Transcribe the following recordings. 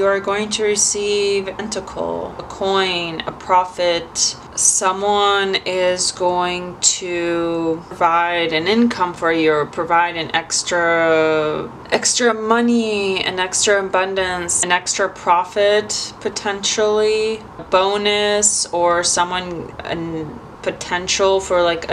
You are going to receive a pentacle, a coin, a profit. Someone is going to provide an income for you, or provide an extra money, an extra abundance, an extra profit, potentially a bonus, or someone potential for like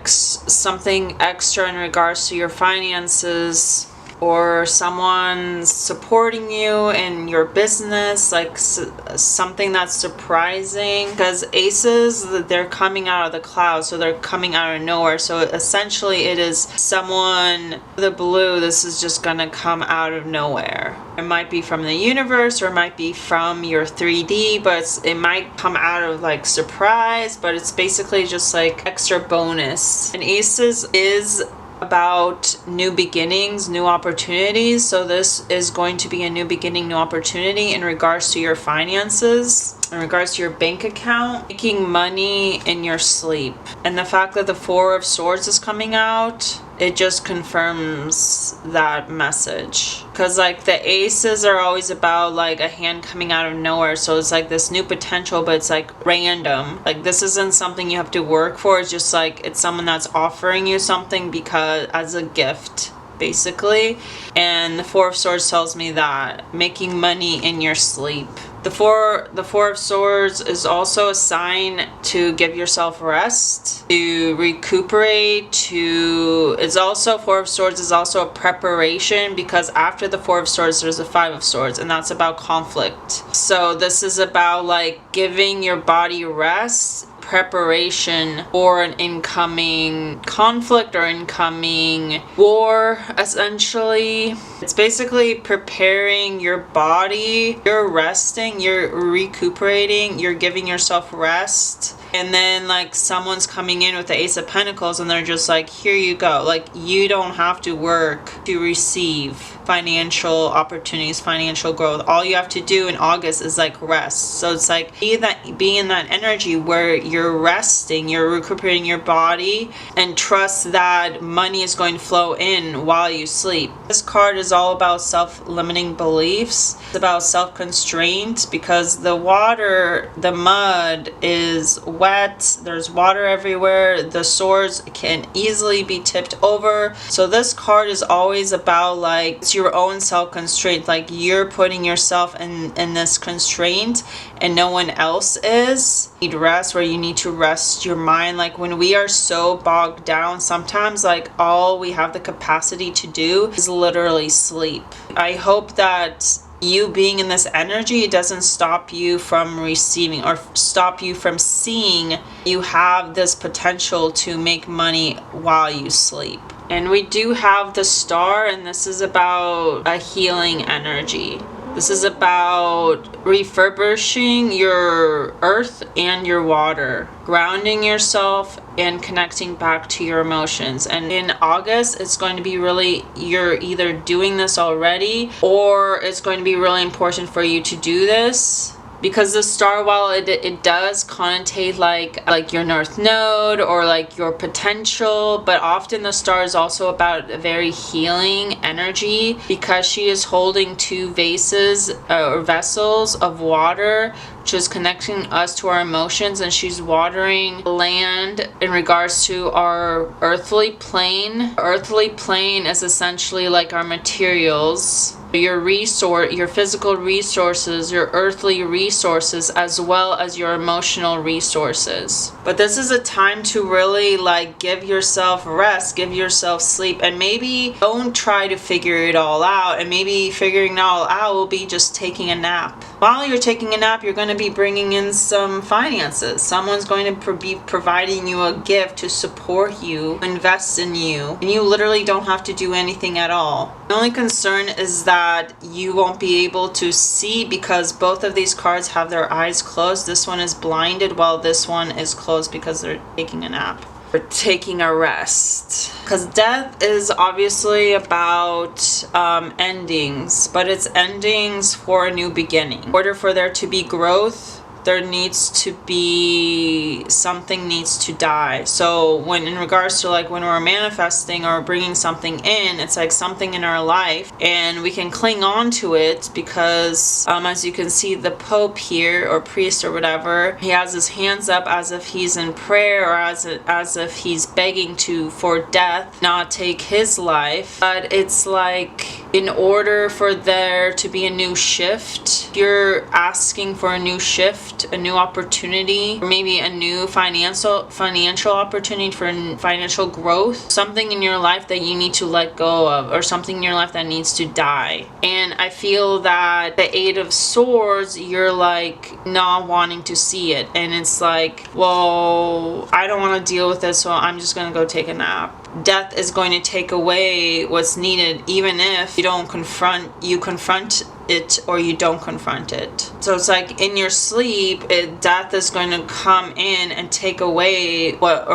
something extra in regards to your finances, or someone supporting you in your business, like something that's surprising. Because aces, they're coming out of the clouds, so they're coming out of nowhere. So essentially it is someone, the blue, this is just gonna come out of nowhere. It might be from the universe, or it might be from your 3D, but it might come out of like surprise, but it's basically just like extra bonus. And aces is about new beginnings, new opportunities. So this is going to be a new beginning, new opportunity in regards to your finances, in regards to your bank account, making money in your sleep. And the fact that the Four of Swords is coming out, it just confirms that message. Because like the aces are always about like a hand coming out of nowhere, so it's like this new potential, but it's like random. Like this isn't something you have to work for, it's just like it's someone that's offering you something because as a gift, basically. And the Four of Swords tells me that making money in your sleep. The Four of Swords is also a sign to give yourself rest, to recuperate, it's also, Four of Swords is also a preparation, because after the Four of Swords there's a Five of Swords, and that's about conflict. So this is about like giving your body rest, preparation for an incoming conflict or incoming war, essentially. It's basically preparing your body. You're resting, you're recuperating, you're giving yourself rest. And then like someone's coming in with the Ace of Pentacles and they're just like, here you go. Like you don't have to work to receive financial opportunities, financial growth. All you have to do in August is like rest. So it's like be in that energy where you're resting, you're recuperating your body, and trust that money is going to flow in while you sleep. This card is all about self-limiting beliefs. It's about self-constraint, because the water, the mud is wet, there's water everywhere, the swords can easily be tipped over. So this card is always about like it's your own self-constraint, like you're putting yourself in this constraint and no one else is. You need rest, where you need to rest your mind. Like when we are so bogged down, sometimes like all we have the capacity to do is literally sleep. I hope that you being in this energy doesn't stop you from receiving or stop you from seeing you have this potential to make money while you sleep. And we do have the Star, and this is about a healing energy. This is about refurbishing your earth and your water, grounding yourself and connecting back to your emotions. And in August, it's going to be really, you're either doing this already, or it's going to be really important for you to do this. Because the Star, while it does connotate like your North Node or like your potential, but often the Star is also about a very healing energy, because she is holding two vases or vessels of water, which is connecting us to our emotions, and she's watering land in regards to our earthly plane. Earthly plane is essentially like our materials, your physical resources, your earthly resources, as well as your emotional resources. But this is a time to really like give yourself rest, give yourself sleep, and maybe don't try to figure it all out. And maybe figuring it all out will be just taking a nap. While you're taking a nap, you're going to be bringing in some finances. Someone's going to be providing you a gift to support you, invest in you, and you literally don't have to do anything at all. The only concern is that you won't be able to see, because both of these cards have their eyes closed. This one is blinded while this one is closed because they're taking a nap. Or taking a rest. Because death is obviously about endings, but it's endings for a new beginning. In order for there to be growth, there needs to be something needs to die. So when in regards to like when we're manifesting or bringing something in, it's like something in our life and we can cling on to it because as you can see, the Pope here or priest or whatever, he has his hands up as if he's in prayer or as if he's begging for death not take his life. But it's like in order for there to be a new shift, you're asking for a new shift, a new opportunity, or maybe a new financial opportunity for financial growth, something in your life that you need to let go of, or something in your life that needs to die. And I feel that the Eight of Swords, you're like not wanting to see it, and it's like, well, I don't want to deal with it, so I'm just gonna go take a nap. Death is going to take away what's needed, even if you confront it or you don't confront it. So it's like in your sleep, death is going to come in and take away what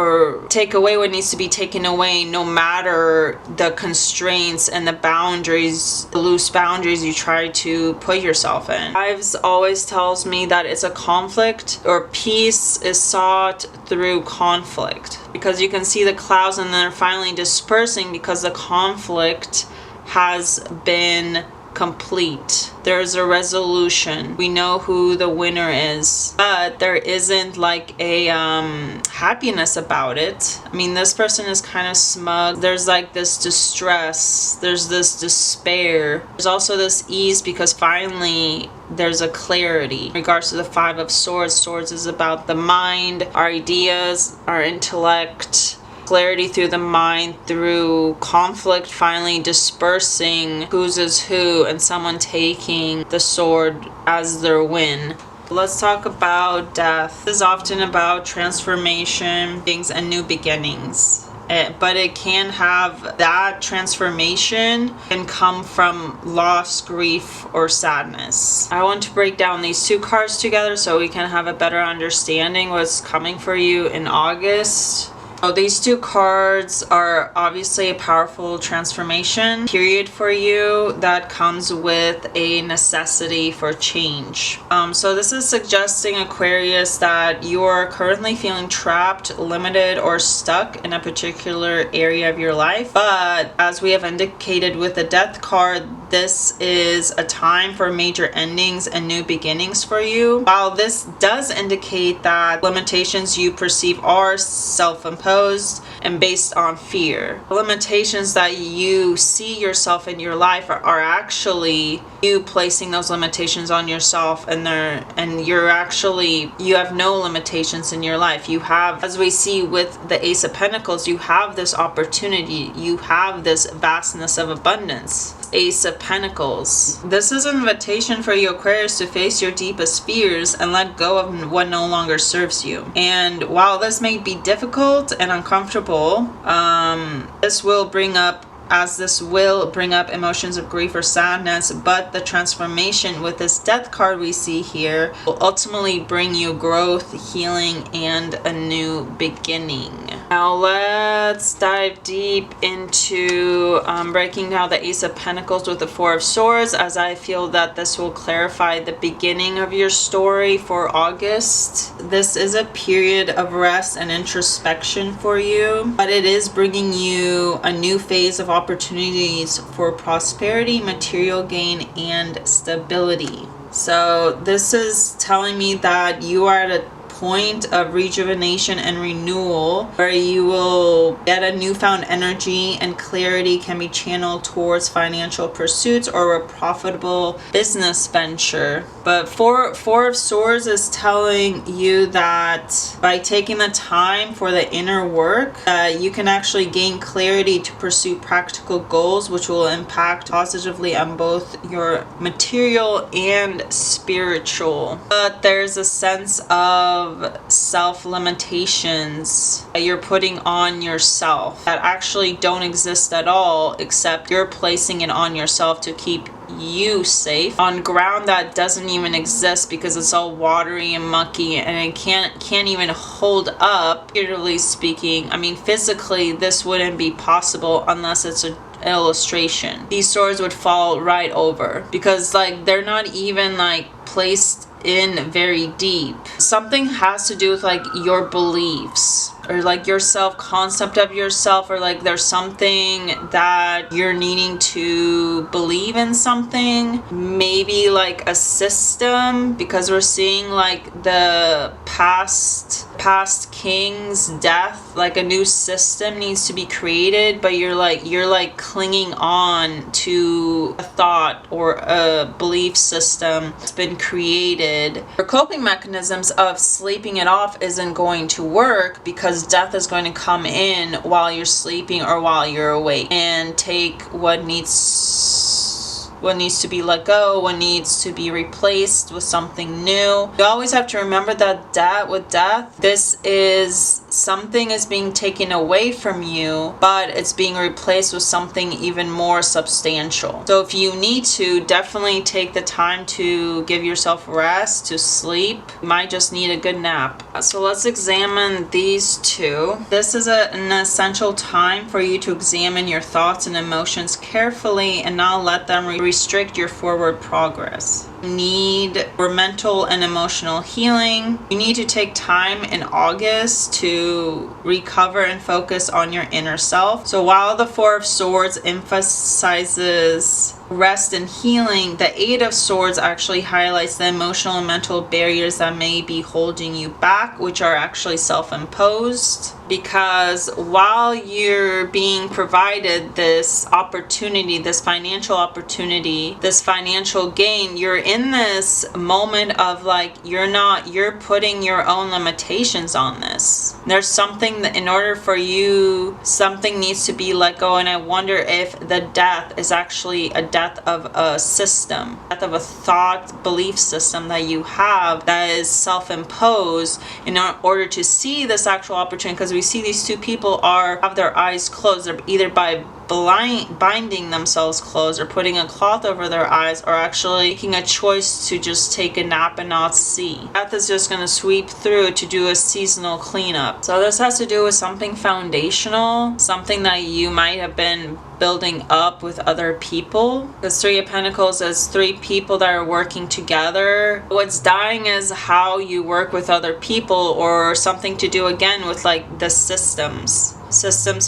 needs to be taken away, no matter the constraints and the boundaries, the loose boundaries you try to put yourself in. Lives always tells me that it's a conflict, or peace is sought through conflict, because you can see the clouds and they're finally dispersing because the conflict has been complete. There's a resolution. We know who the winner is, but there isn't like a happiness about it. I mean, this person is kind of smug. There's like this distress. There's this despair. There's also this ease because finally there's a clarity. In regards to the Five of Swords, swords is about the mind, our ideas, our intellect, clarity through the mind, through conflict finally dispersing whose is who, and someone taking the sword as their win. Let's talk about death. This is often about transformation, things, and new beginnings. But it can have that transformation can come from loss, grief, or sadness. I want to break down these two cards together so we can have a better understanding what's coming for you in August. Oh, these two cards are obviously a powerful transformation period for you that comes with a necessity for change. So this is suggesting, Aquarius, that you are currently feeling trapped, limited, or stuck in a particular area of your life. But as we have indicated with the Death card, this is a time for major endings and new beginnings for you. While this does indicate that limitations you perceive are self-imposed and based on fear, the limitations that you see yourself in your life are actually you placing those limitations on yourself, and you have no limitations in your life. You have, as we see with the Ace of Pentacles, you have this opportunity, you have this vastness of abundance. Ace of Pentacles. This is an invitation for you, Aquarius, to face your deepest fears and let go of what no longer serves you. And while this may be difficult and uncomfortable, this will bring up emotions of grief or sadness, but the transformation with this Death card we see here will ultimately bring you growth, healing, and a new beginning. Now let's dive deep into breaking down the Ace of Pentacles with the Four of Swords, as I feel that this will clarify the beginning of your story for August. This is a period of rest and introspection for you, but it is bringing you a new phase of opportunities for prosperity, material gain, and stability. So this is telling me that you are at a point of rejuvenation and renewal, where you will get a newfound energy and clarity can be channeled towards financial pursuits or a profitable business venture. But Four of Swords is telling you that by taking the time for the inner work, you can actually gain clarity to pursue practical goals, which will impact positively on both your material and spiritual. But there's a sense of self-limitations that you're putting on yourself that actually don't exist at all, except you're placing it on yourself to keep you safe on ground that doesn't even exist, because it's all watery and mucky and it can't even hold up, figuratively speaking. I mean, physically this wouldn't be possible unless it's a illustration. These swords would fall right over, because like they're not even like placed in very deep. Something has to do with like your beliefs, or like your self-concept of yourself, or like there's something that you're needing to believe in something. Maybe like a system, because we're seeing like the past king's death, like a new system needs to be created, but you're like clinging on to a thought or a belief system that's been created. Your coping mechanisms of sleeping it off isn't going to work, because death is going to come in while you're sleeping or while you're awake and take what needs to be let go, what needs to be replaced with something new. You always have to remember that with death, this is something is being taken away from you, but it's being replaced with something even more substantial. So if you need to, definitely take the time to give yourself rest, to sleep. You might just need a good nap. So let's examine these two. This is an essential time for you to examine your thoughts and emotions carefully and not let them restrict your forward progress. You need for mental and emotional healing. You need to take time in August to recover and focus on your inner self. So while the Four of Swords emphasizes rest and healing, the Eight of Swords actually highlights the emotional and mental barriers that may be holding you back, which are actually self-imposed. Because while you're being provided this opportunity, this financial opportunity, this financial gain, you're in this moment of like, you're putting your own limitations on this. There's something that in order for you, something needs to be let go. And I wonder if the death is actually a death of a system, death of a thought, belief system that you have that is self-imposed in order to see this actual opportunity. Because we see these two people have their eyes closed. They're either by binding themselves closed or putting a cloth over their eyes, or actually making a choice to just take a nap and not see. Death is just going to sweep through to do a seasonal cleanup. So this has to do with something foundational, something that you might have been building up with other people. Because Three of Pentacles is three people that are working together. What's dying is how you work with other people, or something to do again with like the systems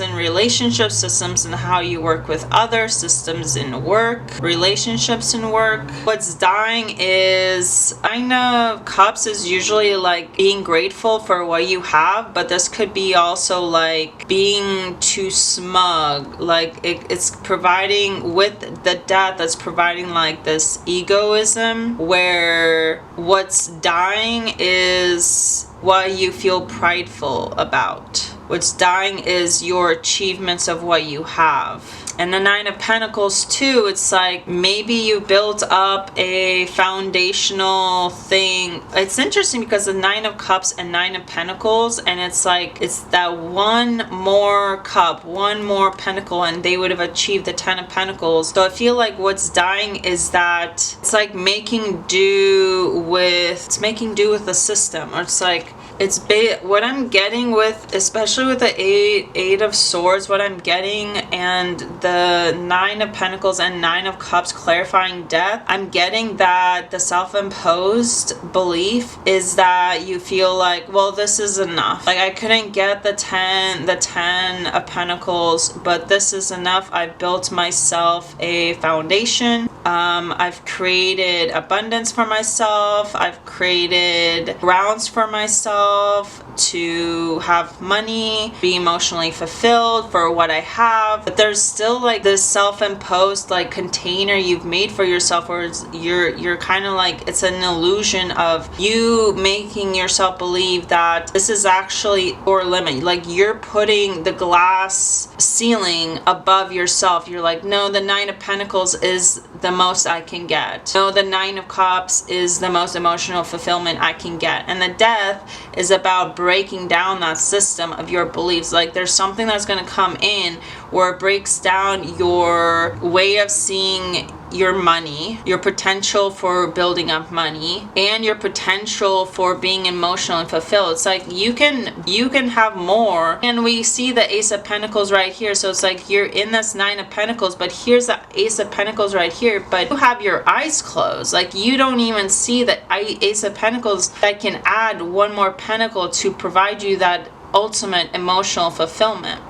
in relationships, systems in how you work with others, systems in work, relationships in work. What's dying is Nine of Cups is usually like being grateful for what you have, but this could be also like being too smug. Like it's providing with the death, that's providing like this egoism, where what's dying is what you feel prideful about. What's dying is your achievements of what you have. And the Nine of Pentacles too, it's like maybe you built up a foundational thing. It's interesting because the Nine of Cups and Nine of Pentacles, and it's like it's that one more cup, one more pentacle, and they would have achieved the Ten of Pentacles. So I feel like what's dying is that it's like making do with the system, or it's like what I'm getting with, especially with the Eight of Swords, what I'm getting, and the Nine of Pentacles and Nine of Cups clarifying death, I'm getting that the self-imposed belief is that you feel like, well, this is enough. Like I couldn't get the 10 of Pentacles, but this is enough. I've built myself a foundation. I've created abundance for myself. I've created grounds for myself to have money, be emotionally fulfilled for what I have. But there's still like this self-imposed like container you've made for yourself, where you're kind of like, it's an illusion of you making yourself believe that this is actually your limit. Like you're putting the glass ceiling above yourself. You're like, no, the Nine of Pentacles is the most I can get. No, the Nine of Cups is the most emotional fulfillment I can get. And the death is about breaking down that system of your beliefs. Like there's something that's going to come in where it breaks down your way of seeing your money, your potential for building up money, and your potential for being emotional and fulfilled. It's like you can have more. And we see the Ace of Pentacles right here. So it's like you're in this Nine of Pentacles, but here's the Ace of Pentacles right here, but you have your eyes closed. Like you don't even see the Ace of Pentacles that can add one more pentacle to provide you that ultimate emotional fulfillment.